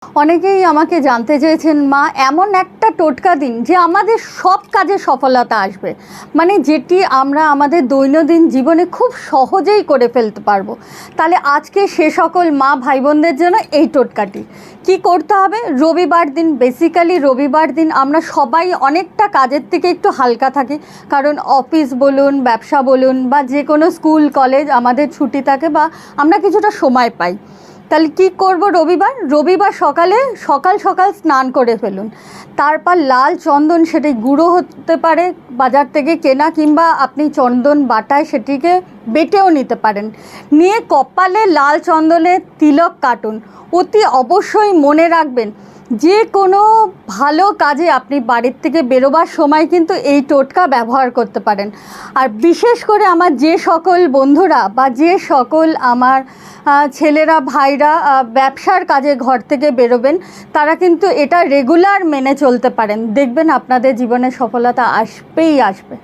অনেকেই আমাকে জানতে চেয়েছেন, মা এমন একটা টোটকা দিন যে আমাদের সব কাজে সফলতা আসবে, মানে যেটি আমরা আমাদের দৈনন্দিন জীবনে খুব সহজেই করে ফেলতে পারবো। তাহলে আজকে সে সকল মা ভাই বোনদের জন্য এই টোটকাটি কি করতে হবে। রবিবার দিন, বেসিক্যালি রবিবার দিন আমরা সবাই অনেকটা কাজের থেকে একটু হালকা থাকি, কারণ অফিস বলুন, ব্যবসা বলুন বা যে কোনো স্কুল কলেজ আমাদের ছুটি থাকে বা আমরা কিছুটা সময় পাই। তাহলে কী করব, রবিবার সকাল সকাল স্নান করে ফেলুন। তারপর লাল চন্দন, সেটি গুঁড়ো হতে পারে বাজার থেকে কেনা, কিংবা আপনি চন্দন বাটায় সেটিকে বেটেও নিতে পারেন। নিয়ে কপালে লাল চন্দনের তিলক কাটুন। অতি অবশ্যই মনে রাখবেন, যে কোনো ভালো কাজে আপনি বাড়ির থেকে বেরোবার সময় কিন্তু এই টোটকা ব্যবহার করতে পারেন। আর বিশেষ করে আমার যে সকল বন্ধুরা বা যে সকল আমার ছেলেরা ভাইরা ব্যবসার কাজে ঘর থেকে বেরোবেন, তারা কিন্তু এটা রেগুলার মেনে চলতে পারেন। দেখবেন আপনাদের জীবনে সফলতা আসবেই আসবে।